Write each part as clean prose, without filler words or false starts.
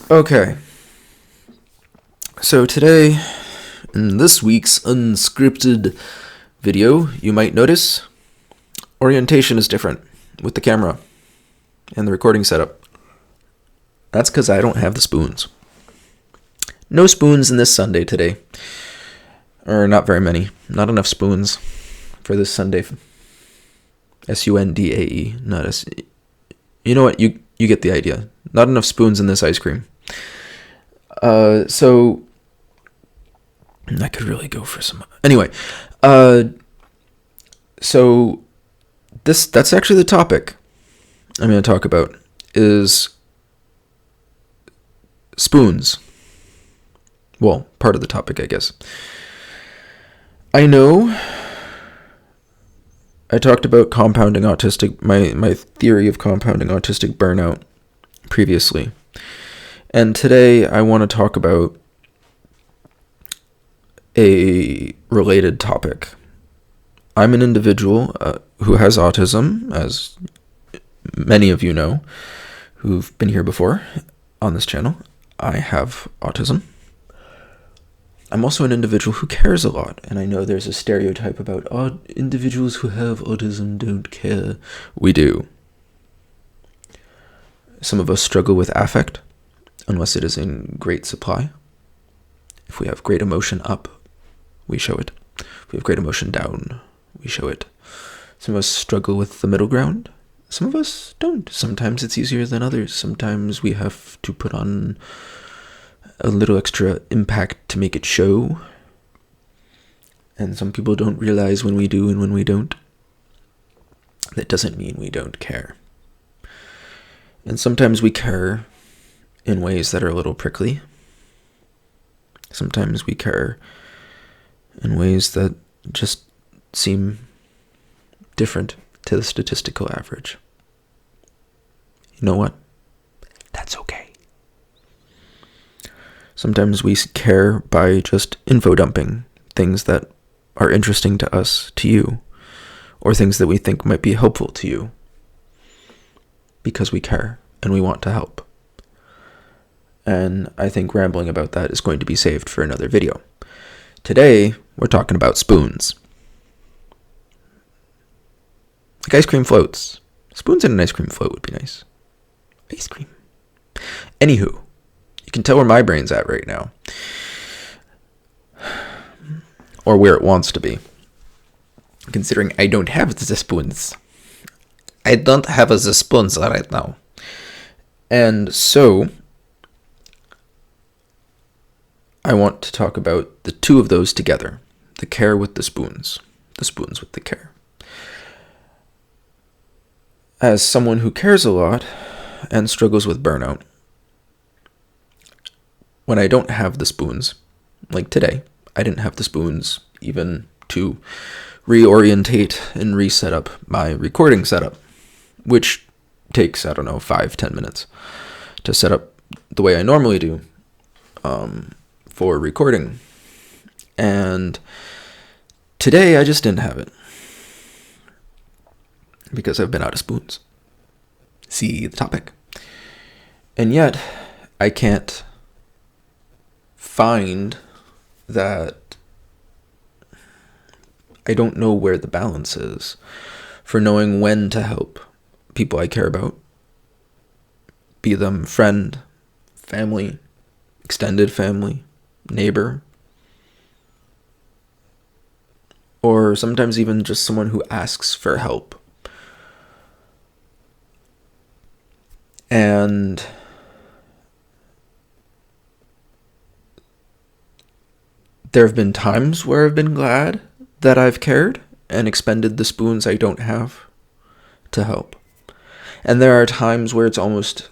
Okay, so today, in this week's unscripted video, you might notice orientation is different with the camera and the recording setup. That's because I don't have the spoons. No spoons in this Sunday today. Or not very many. Not enough spoons for this Sunday. Sundae, not S. You know what? You get the idea. Not enough spoons in this ice cream. So I could really go for some. Anyway, so that's actually the topic I'm going to talk about is spoons. Well, part of the topic, I guess. I know I talked about compounding autistic, my theory of compounding autistic burnout previously. And today I want to talk about a related topic. I'm an individual who has autism, as many of you know, who've been here before on this channel. I have autism. I'm also an individual who cares a lot, and I know there's a stereotype about individuals who have autism don't care. We do. Some of us struggle with affect, unless it is in great supply. If we have great emotion up, we show it. If we have great emotion down, we show it. Some of us struggle with the middle ground. Some of us don't. Sometimes it's easier than others. Sometimes we have to put on a little extra impact to make it show. And some people don't realize when we do and when we don't. That doesn't mean we don't care. And sometimes we care in ways that are a little prickly. Sometimes we care in ways that just seem different to the statistical average. You know what? That's okay. Sometimes we care by just info dumping things that are interesting to us, to you, or things that we think might be helpful to you because we care and we want to help. And I think rambling about that is going to be saved for another video. Today, we're talking about spoons. Like ice cream floats. Spoons in an ice cream float would be nice. Ice cream. Anywho, you can tell where my brain's at right now. Or where it wants to be. Considering I don't have the spoons. I don't have the spoons right now. And so, I want to talk about the two of those together. The care with the spoons. The spoons with the care. As someone who cares a lot and struggles with burnout, when I don't have the spoons, like today, I didn't have the spoons even to reorientate and reset up my recording setup, which takes, 5-10 minutes to set up the way I normally do for recording. And today I just didn't have it because I've been out of spoons. See the topic. And yet I can't find that. I don't know where the balance is for knowing when to help people I care about, be them friend, family, extended family, neighbor, or sometimes even just someone who asks for help. And there have been times where I've been glad that I've cared and expended the spoons I don't have to help. And there are times where it's almost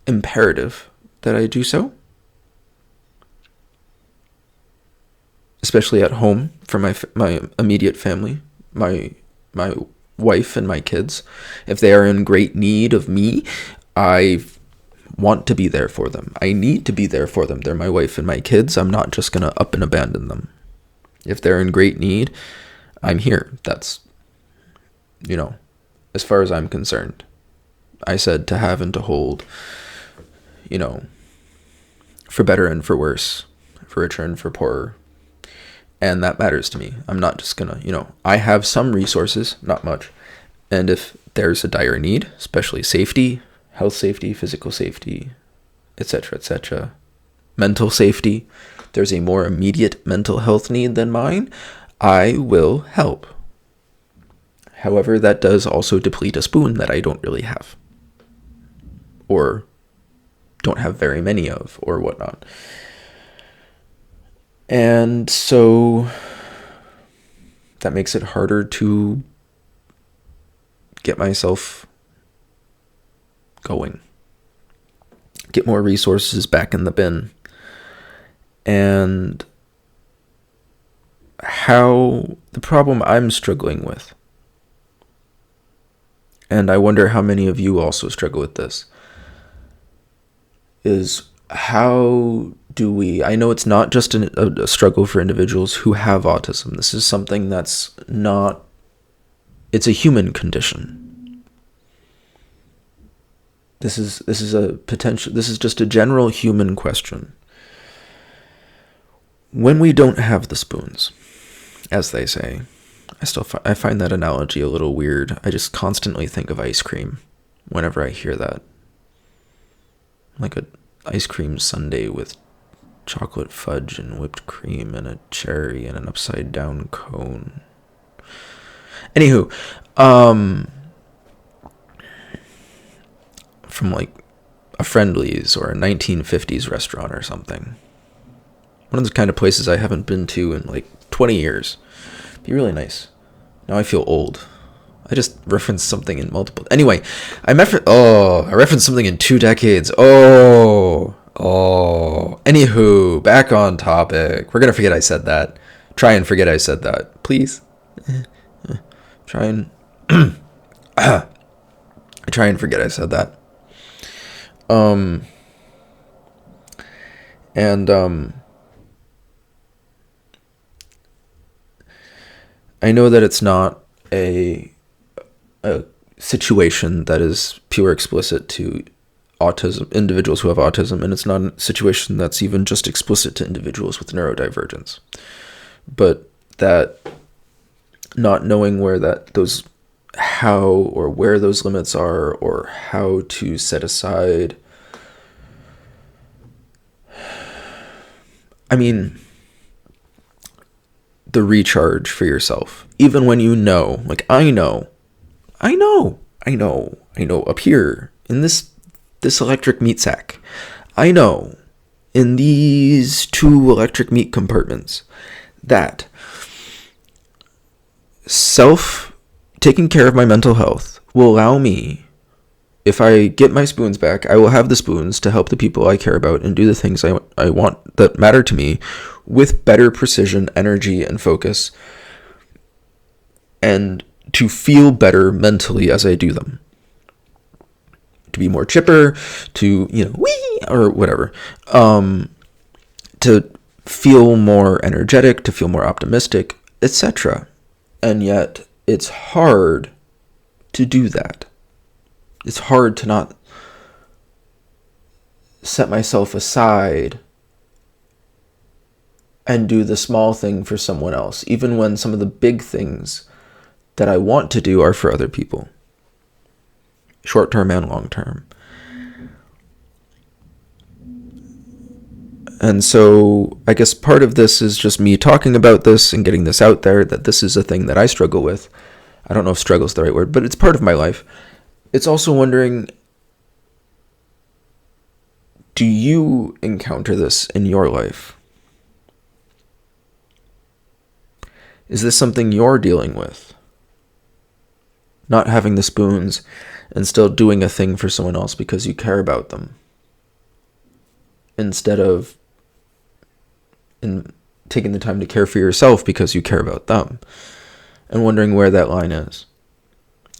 imperative that I do so. Especially at home for my immediate family, my wife and my kids. If they are in great need of me, I want to be there for them. I need to be there for them. They're my wife and my kids. I'm not just going to up and abandon them. If they're in great need, I'm here. That's, as far as I'm concerned. I said to have and to hold, for better and for worse, for richer and for poorer. And that matters to me. I'm not just gonna, I have some resources, not much. And if there's a dire need, especially safety, health safety, physical safety, etc., mental safety, there's a more immediate mental health need than mine, I will help. However, that does also deplete a spoon that I don't really have, or don't have very many of, or whatnot. And so that makes it harder to get myself going, get more resources back in the bin. And the problem I'm struggling with, and I wonder how many of you also struggle with this, is how do we, I know it's not just a struggle for individuals who have autism. This is something that's not, it's a human condition. This is just a general human question. When we don't have the spoons, as they say, I find that analogy a little weird. I just constantly think of ice cream whenever I hear that. Like an ice cream sundae with chocolate fudge and whipped cream and a cherry and an upside down cone. Anywho, from like a Friendly's or a 1950s restaurant or something. One of those kind of places I haven't been to in like 20 years. Be really nice. Now I feel old. I just referenced something in multiple. Anyway, I referenced something in 2 decades. Anywho, back on topic. We're gonna forget I said that. Try and forget I said that, please. Try and forget I said that. I know that it's not a situation that is pure explicit to autism, individuals who have autism, and it's not a situation that's even just explicit to individuals with neurodivergence. But that not knowing where how or where those limits are, or how to set aside, the recharge for yourself, even when I know up here in this electric meat sack, I know in these 2 electric meat compartments that taking care of my mental health will allow me, if I get my spoons back, I will have the spoons to help the people I care about and do the things I want that matter to me with better precision, energy, and focus, and to feel better mentally as I do them. To be more chipper, to, wee, or whatever. To feel more energetic, to feel more optimistic, etc. And yet, it's hard to do that. It's hard to not set myself aside and do the small thing for someone else, even when some of the big things that I want to do are for other people, short-term and long-term. And so I guess part of this is just me talking about this and getting this out there, that this is a thing that I struggle with. I don't know if struggle is the right word, but it's part of my life. It's also wondering, do you encounter this in your life? Is this something you're dealing with? Not having the spoons and still doing a thing for someone else because you care about them, instead of taking the time to care for yourself because you care about them, and wondering where that line is.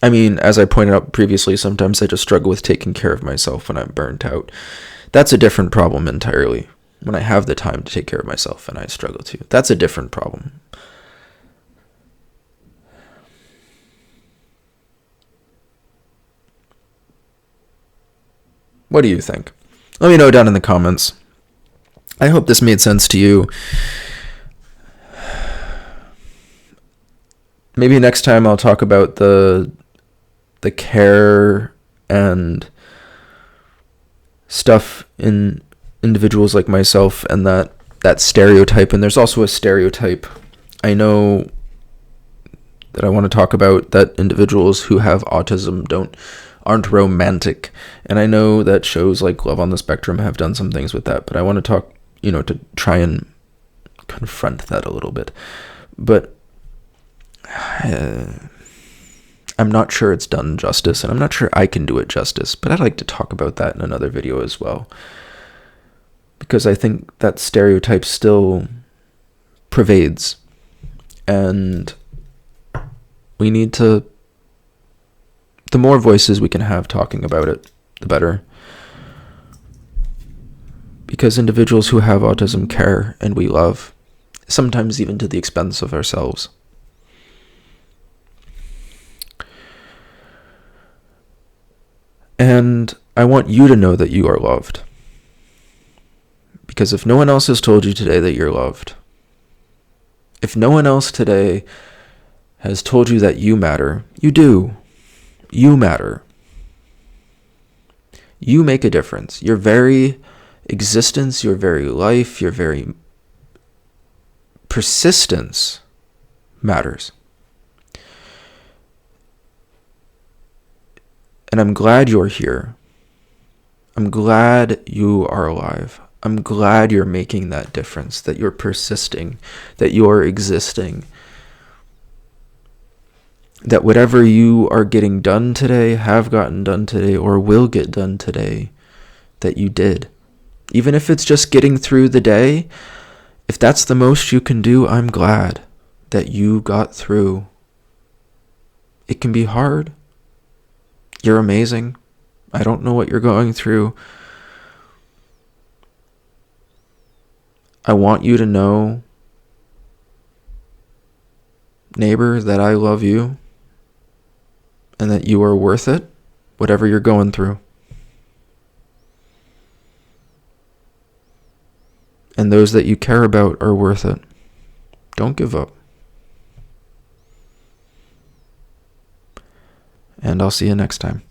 As I pointed out previously, sometimes I just struggle with taking care of myself when I'm burnt out. That's a different problem entirely. When I have the time to take care of myself and I struggle to, that's a different problem. What do you think? Let me know down in the comments. I hope this made sense to you. Maybe next time I'll talk about the care and stuff in individuals like myself, and that stereotype. And there's also a stereotype I know that I want to talk about, that individuals who have autism aren't romantic. And I know that shows like Love on the Spectrum have done some things with that, but I want to talk, to try and confront that a little bit. But I'm not sure it's done justice, and I'm not sure I can do it justice, but I'd like to talk about that in another video as well, because I think that stereotype still pervades, and we need to, the more voices we can have talking about it, the better, because individuals who have autism care and we love, sometimes even to the expense of ourselves. And I want you to know that you are loved. Because if no one else has told you today that you're loved, if no one else today has told you that you matter, you do. You matter. You make a difference. Your very existence, your very life, your very persistence matters. And I'm glad you're here. I'm glad you are alive. I'm glad you're making that difference, that you're persisting, that you're existing, that whatever you are getting done today, have gotten done today, or will get done today, that you did. Even if it's just getting through the day, if that's the most you can do, I'm glad that you got through. It can be hard. You're amazing. I don't know what you're going through. I want you to know, neighbor, that I love you and that you are worth it, whatever you're going through. And those that you care about are worth it. Don't give up. And I'll see you next time.